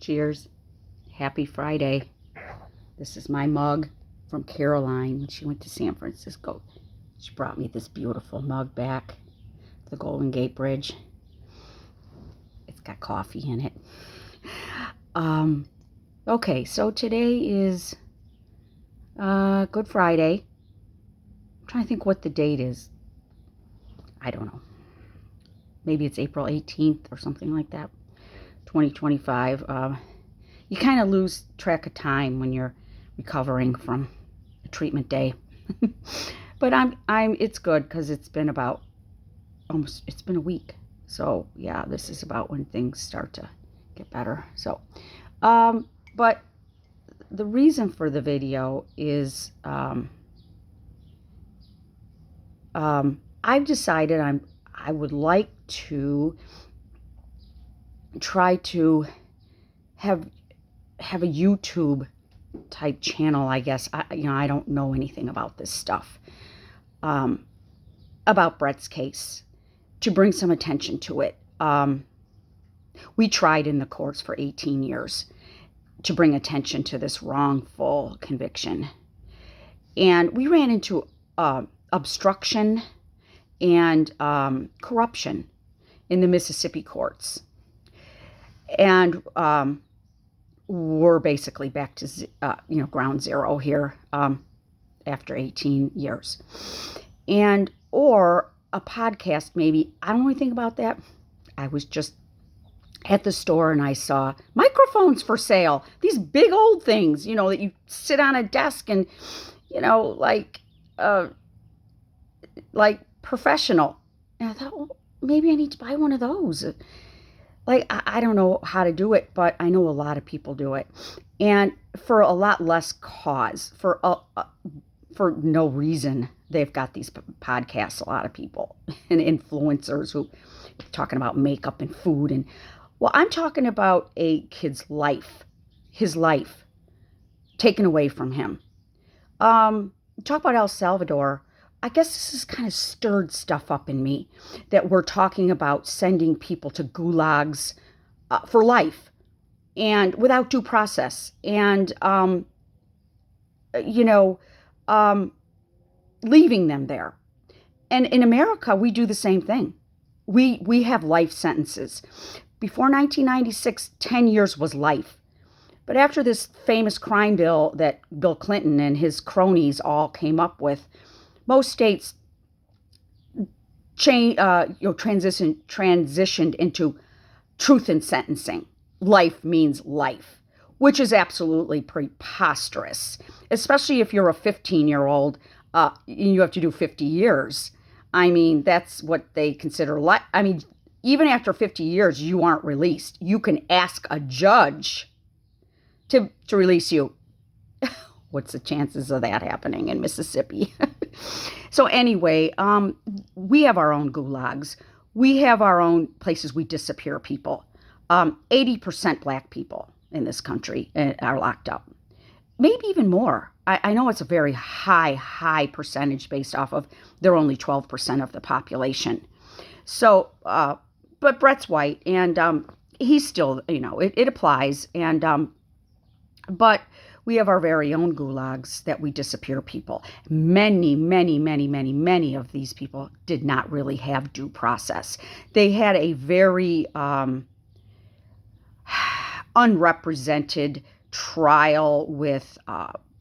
Cheers. Happy Friday. This is my mug from Caroline when she went to San Francisco. She brought me this beautiful mug back, the Golden Gate Bridge. It's got coffee in it. Okay, so today is Good Friday. I'm trying to think what the date is. I don't know. Maybe it's April 18th or something like that. 2025. You kind of lose track of time when you're recovering from a treatment day. But it's good because it's been it's been a week. So yeah, this is about when things start to get better. So, but the reason for the video is, I've decided I would like to try to have a YouTube type channel, I guess. I don't know anything about this stuff, about Brett's case, to bring some attention to it. We tried in the courts for 18 years to bring attention to this wrongful conviction. And we ran into obstruction and corruption in the Mississippi courts. And we're basically back to ground zero here after 18 years. Or a podcast, maybe. I don't know anything about that. I was just at the store and I saw microphones for sale. These big old things, that you sit on a desk and, like professional. And I thought, well, maybe I need to buy one of those. I don't know how to do it, but I know a lot of people do it. And for a lot less cause, for no reason, they've got these podcasts, a lot of people, and influencers who are talking about makeup and food. And, well, I'm talking about a kid's life, his life, taken away from him. Talk about El Salvador. I guess this has kind of stirred stuff up in me that we're talking about sending people to gulags for life and without due process, and leaving them there. And in America, we do the same thing. We have life sentences. Before 1996, 10 years was life. But after this famous crime bill that Bill Clinton and his cronies all came up with, most states transitioned into truth in sentencing. Life means life, which is absolutely preposterous, especially if you're a 15-year-old and you have to do 50 years. I mean, that's what they consider life. I mean, even after 50 years, you aren't released. You can ask a judge to release you. What's the chances of that happening in Mississippi? So anyway, we have our own gulags. We have our own places we disappear people. 80% black people in this country are locked up. Maybe even more. I know it's a very high percentage based off of they're only 12% of the population. So, but Brett's white, and he's still, it applies. And but we have our very own gulags that we disappear people. Many of these people did not really have due process. They had a very unrepresented trial with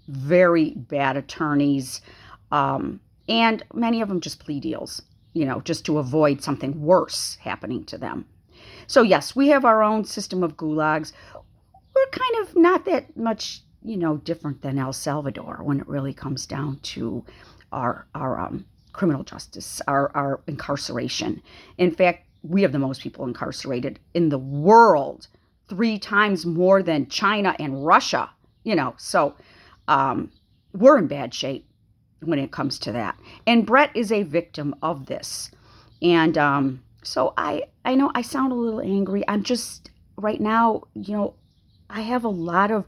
very bad attorneys, and many of them just plea deals, just to avoid something worse happening to them. So yes, we have our own system of gulags. We're kind of not that much different than El Salvador when it really comes down to our criminal justice, our incarceration. In fact, we have the most people incarcerated in the world, 3 times more than China and Russia, so we're in bad shape when it comes to that. And Brett is a victim of this. And so I know I sound a little angry. I'm just, right now, I have a lot of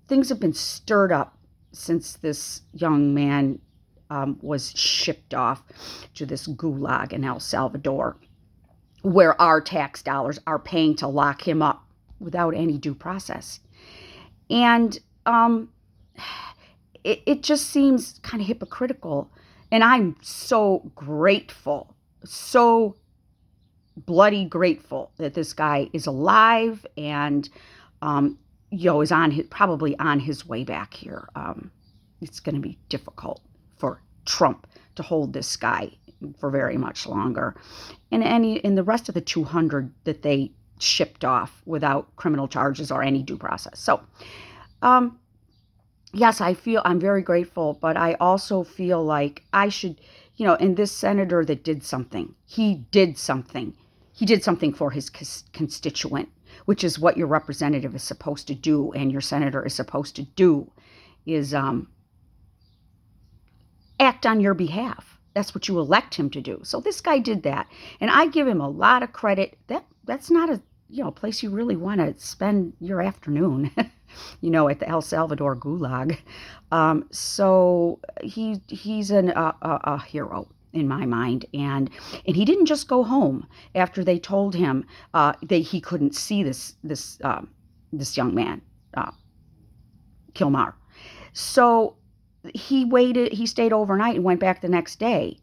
things have been stirred up since this young man was shipped off to this gulag in El Salvador, where our tax dollars are paying to lock him up. without any due process. And it just seems kind of hypocritical. And I'm so grateful, so bloody grateful that this guy is alive and, is probably on his way back here. It's going to be difficult for Trump to hold this guy for very much longer. And the rest of the 200 that they shipped off without criminal charges or any due process. So, yes, I'm very grateful, but I also feel like I should, and this senator that did something, he did something for his constituent, which is what your representative is supposed to do and your senator is supposed to do, is act on your behalf. That's what you elect him to do. So this guy did that, and I give him a lot of credit. That's not a place you really want to spend your afternoon, at the El Salvador Gulag. So he's a hero in my mind, and he didn't just go home after they told him that he couldn't see this young man, Kilmar. So he stayed overnight and went back the next day,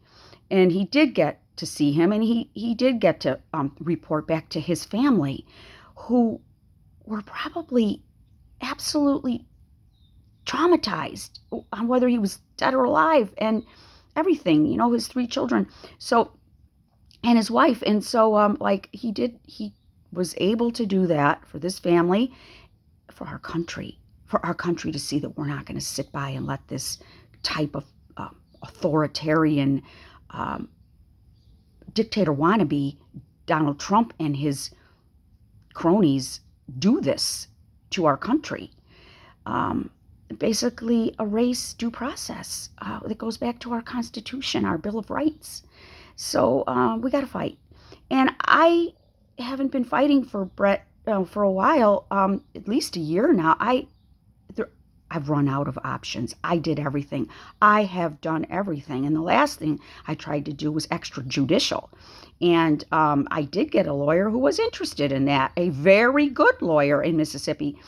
and he did get to see him, and he did get to report back to his family, who were probably absolutely traumatized on whether he was dead or alive and everything, his 3 children, so, and his wife. And so he was able to do that for this family, for our country to see that we're not going to sit by and let this type of authoritarian dictator wannabe Donald Trump and his cronies do this to our country. Basically erase due process that goes back to our Constitution, our Bill of Rights. So we got to fight. And I haven't been fighting for Brett for a while, at least a year now. I've run out of options. I did everything. I have done everything. And the last thing I tried to do was extrajudicial. And I did get a lawyer who was interested in that, a very good lawyer in Mississippi.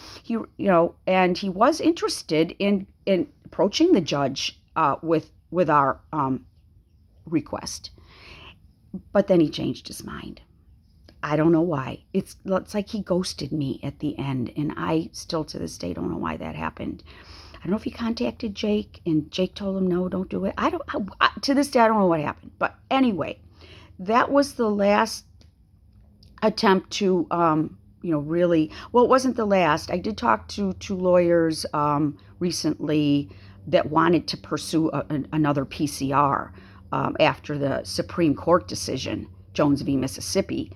And he was interested in approaching the judge with our request. But then he changed his mind. I don't know why. It's like he ghosted me at the end, and I still to this day don't know why that happened. I don't know if he contacted Jake, and Jake told him, no, don't do it. To this day, I don't know what happened. But anyway, that was the last attempt to, really, well, it wasn't the last. I did talk to 2 lawyers recently that wanted to pursue another PCR after the Supreme Court decision, Jones v. Mississippi,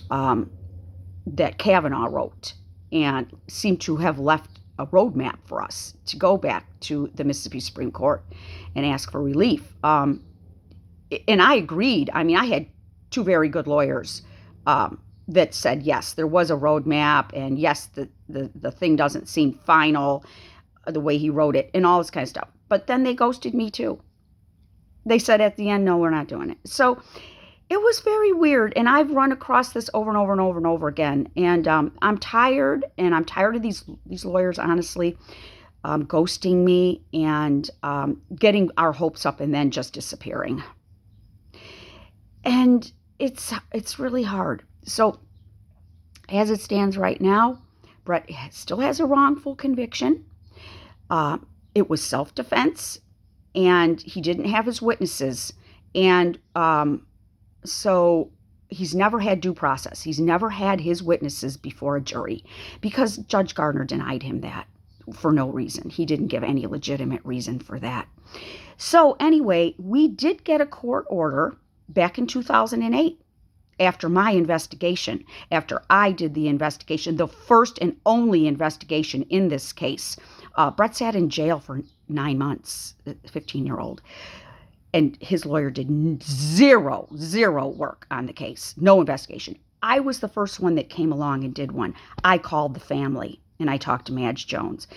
that Kavanaugh wrote, and seemed to have left a roadmap for us to go back to the Mississippi Supreme Court and ask for relief. And I agreed. I mean, I had 2 very good lawyers that said, yes, there was a roadmap, and yes, the thing doesn't seem final the way he wrote it, and all this kind of stuff. But then they ghosted me too. They said at the end, no, we're not doing it. So it was very weird, and I've run across this over and over and over and over again. And I'm tired, and I'm tired of these lawyers, honestly, ghosting me and getting our hopes up and then just disappearing. And it's really hard. So as it stands right now, Brett still has a wrongful conviction. It was self-defense, and he didn't have his witnesses. And so he's never had due process. He's never had his witnesses before a jury because Judge Gardner denied him that for no reason. He didn't give any legitimate reason for that. So anyway, we did get a court order back in 2008 after my investigation, after I did the investigation, the first and only investigation in this case. Brett sat in jail for 9 months, a 15-year-old. And his lawyer did zero work on the case, no investigation. I was the first one that came along and did one. I called the family, and I talked to Madge Jones.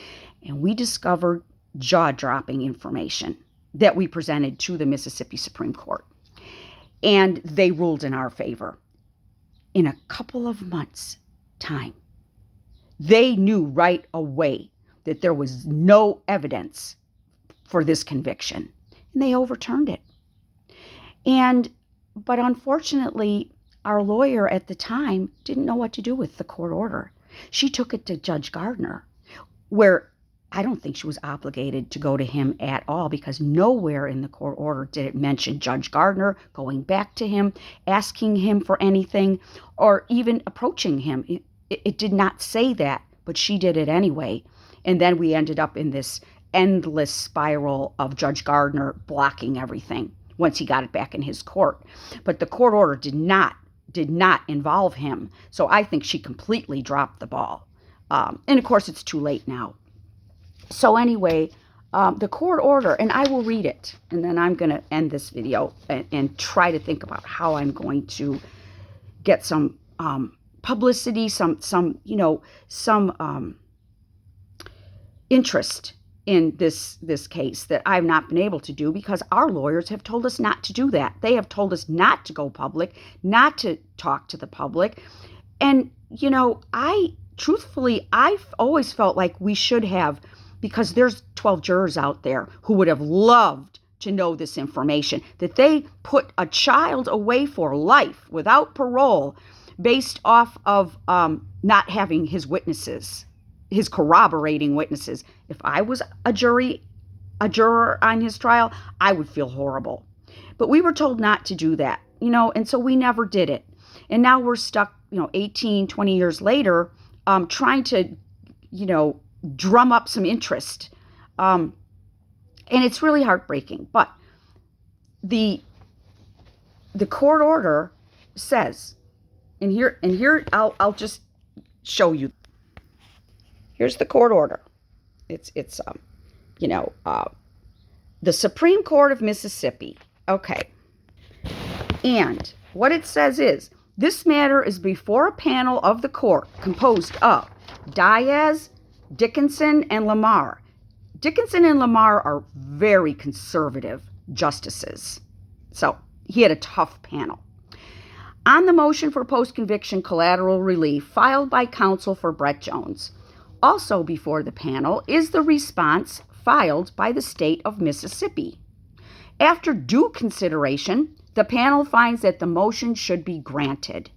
And we discovered jaw-dropping information that we presented to the Mississippi Supreme Court. And they ruled in our favor. In a couple of months' time, They knew right away that there was no evidence for this conviction, and they overturned it. But unfortunately, our lawyer at the time didn't know what to do with the court order. She took it to Judge Gardner, where I don't think she was obligated to go to him at all, because nowhere in the court order did it mention Judge Gardner going back to him, asking him for anything, or even approaching him. It did not say that, but she did it anyway. And then we ended up in this endless spiral of Judge Gardner blocking everything once he got it back in his court. But the court order did not involve him. So I think she completely dropped the ball. And of course, it's too late now. So anyway, the court order, and I will read it, and then I'm going to end this video and try to think about how I'm going to get some publicity, some interest in this case that I've not been able to do, because our lawyers have told us not to do that. They have told us not to go public, not to talk to the public. And, I've always felt like we should have, because there's 12 jurors out there who would have loved to know this information, that they put a child away for life without parole based off of not having his witnesses, his corroborating witnesses. If I was a juror on his trial, I would feel horrible. But we were told not to do that, and so we never did it. And now we're stuck, 18, 20 years later, trying to, drum up some interest. And it's really heartbreaking. But the court order says, and here I'll just show you. Here's the court order. It's the Supreme Court of Mississippi. Okay. And what it says is, this matter is before a panel of the court composed of Diaz, Dickinson, and Lamar. Dickinson and Lamar are very conservative justices. So he had a tough panel. On the motion for post-conviction collateral relief filed by counsel for Brett Jones. Also before the panel is the response filed by the state of Mississippi. After due consideration, the panel finds that the motion should be granted.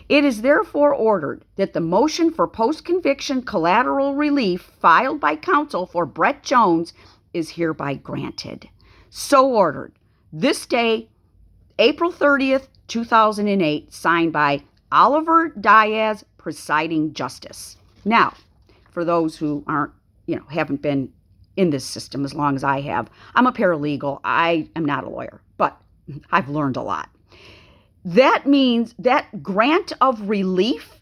It is therefore ordered that the motion for post-conviction collateral relief filed by counsel for Brett Jones is hereby granted. So ordered. This day, April 30th, 2008, signed by Oliver Diaz, presiding justice. Now, for those who aren't, haven't been in this system as long as I have, I'm a paralegal. I am not a lawyer, but I've learned a lot. That means that grant of relief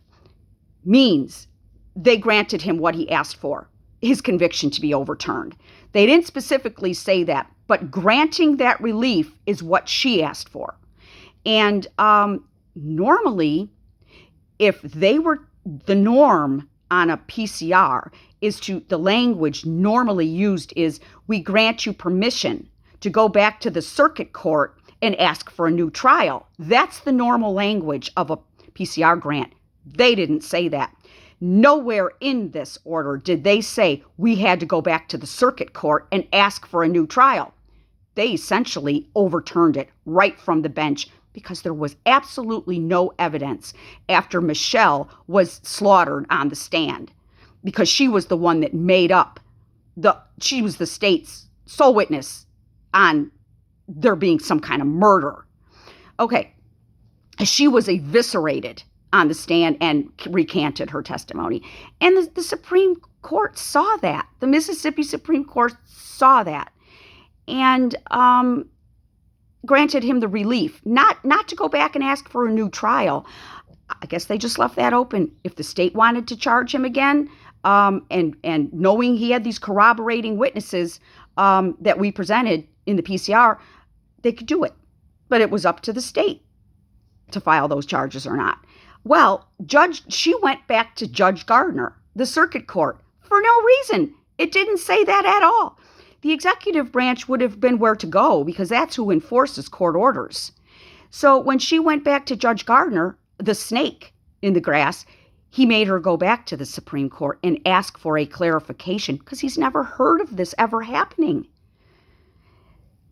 means they granted him what he asked for, his conviction to be overturned. They didn't specifically say that, but granting that relief is what she asked for. And normally, if they were, the norm on a PCR is the language normally used is, we grant you permission to go back to the circuit court and ask for a new trial. That's the normal language of a PCR grant. They didn't say that. Nowhere in this order did they say we had to go back to the circuit court and ask for a new trial. They essentially overturned it right from the bench, because there was absolutely no evidence after Michelle was slaughtered on the stand, because she was the one that made up she was the state's sole witness on there being some kind of murder. Okay. She was eviscerated on the stand and recanted her testimony. And the Supreme Court saw that. The Mississippi Supreme Court saw that and granted him the relief, not to go back and ask for a new trial. I guess they just left that open. If the state wanted to charge him again, and knowing he had these corroborating witnesses that we presented in the PCR, they could do it. But it was up to the state to file those charges or not. Well, she went back to Judge Gardner, the circuit court, for no reason. It didn't say that at all. The executive branch would have been where to go, because that's who enforces court orders. So when she went back to Judge Gardner, the snake in the grass, He made her go back to the Supreme Court and ask for a clarification because he's never heard of this ever happening.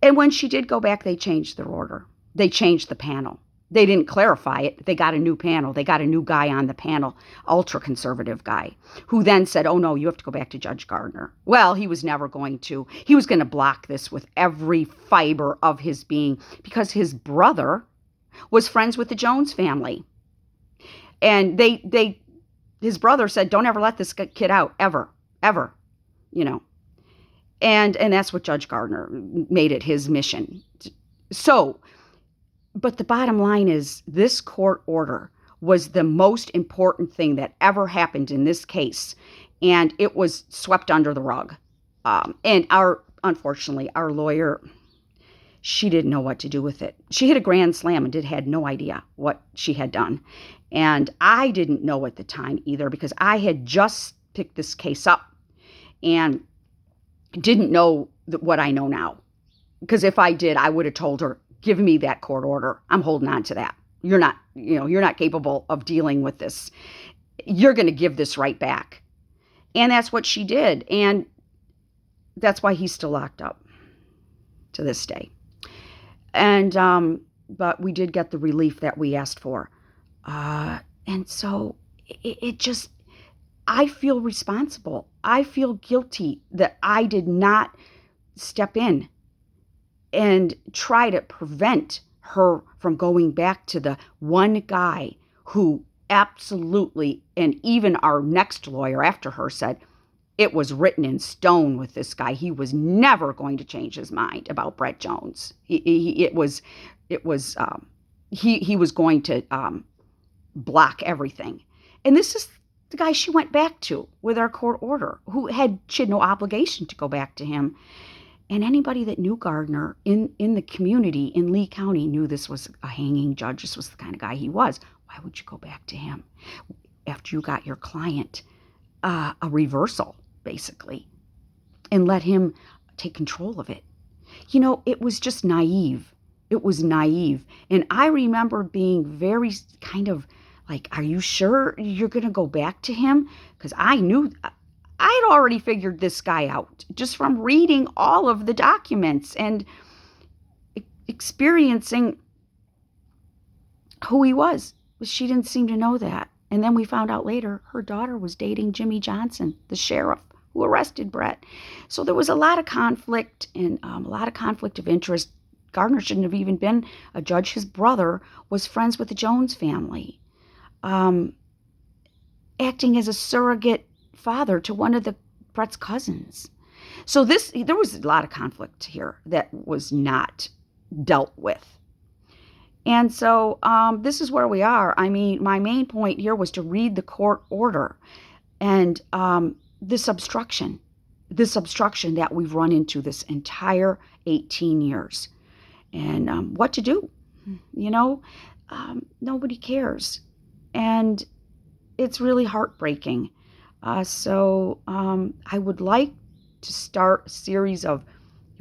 And when she did go back, they changed their order. They changed the panel. They didn't clarify it. They got a new panel. They got a new guy on the panel, ultra-conservative guy, who then said, oh, no, you have to go back to Judge Gardner. Well, he was never going to. He was going to block this with every fiber of his being because his brother was friends with the Jones family. And his brother said, don't ever let this kid out, ever, you know. And that's what Judge Gardner made it his mission. So, but the bottom line is this court order was the most important thing that ever happened in this case. And it was swept under the rug. And unfortunately, our lawyer, she didn't know what to do with it. She hit a grand slam and had no idea what she had done. And I didn't know at the time either because I had just picked this case up and didn't know what I know now. Because if I did, I would have told her, give me that court order. I'm holding on to that. You're not capable of dealing with this. You're going to give this right back. And that's what she did. And that's why he's still locked up to this day. And, but we did get the relief that we asked for. And so it just, I feel responsible. I feel guilty that I did not step in and try to prevent her from going back to the one guy who absolutely, and even our next lawyer after her said, it was written in stone with this guy. He was never going to change his mind about Brett Jones. He was going to block everything. And this is the guy she went back to with our court order, she had no obligation to go back to him. And anybody that knew Gardner in the community in Lee County knew this was a hanging judge. This was the kind of guy he was. Why would you go back to him after you got your client a reversal, basically, and let him take control of it? You know, it was just naive. It was naive. And I remember being very kind of like, are you sure you're going to go back to him? Because I knew I'd already figured this guy out just from reading all of the documents and experiencing who he was. But she didn't seem to know that. And then we found out later her daughter was dating Jimmy Johnson, the sheriff who arrested Brett. So there was a lot of conflict and a lot of conflict of interest. Gardner shouldn't have even been a judge. His brother was friends with the Jones family, acting as a surrogate father to one of Brett's cousins. So there was a lot of conflict here that was not dealt with. And so this is where we are. I mean, my main point here was to read the court order and this obstruction that we've run into this entire 18 years. And what to do, nobody cares. And it's really heartbreaking. So I would like to start a series of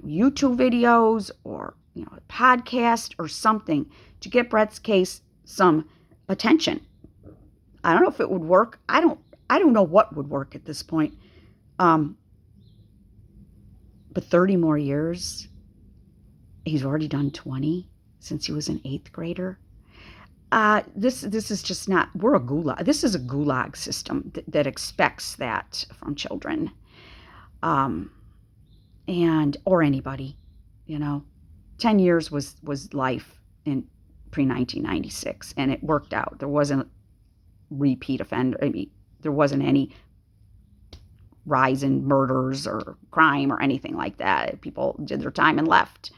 YouTube videos or a podcast or something to get Brett's case some attention. I don't know if it would work. I don't know what would work at this point. But 30 more years. He's already done 20 since he was an 8th grader. This is just not, we're a gulag. This is a gulag system that expects that from children. Or anybody, 10 years was life in pre-1996, and it worked out. There wasn't repeat offender. I mean, there wasn't any rise in murders or crime or anything like that. People did their time and left.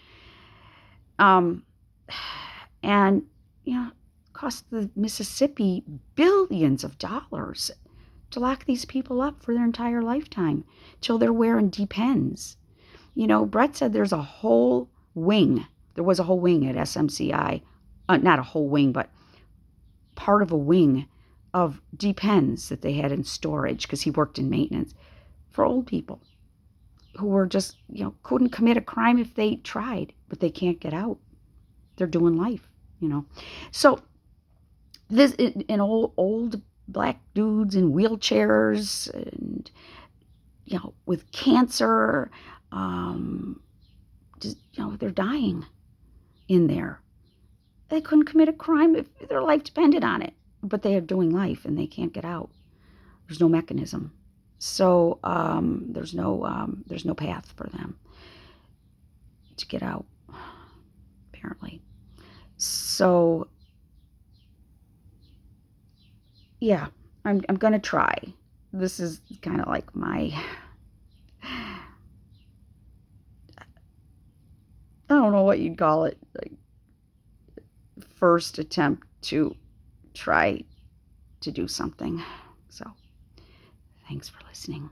Cost the Mississippi billions of dollars to lock these people up for their entire lifetime till they're wearing Depends. Brett said there's a whole wing. There was a whole wing at SMCI, not a whole wing, but part of a wing of Depends that they had in storage because he worked in maintenance for old people who were just, couldn't commit a crime if they tried, but they can't get out. They're doing life, So this an old black dudes in wheelchairs and, with cancer. Just, they're dying in there. They couldn't commit a crime if their life depended on it, but they are doing life and they can't get out. There's no mechanism. So there's no path for them to get out, apparently. So yeah, I'm gonna try. This is kind of like my, I don't know what you'd call it, like first attempt to try to do something. So thanks for listening.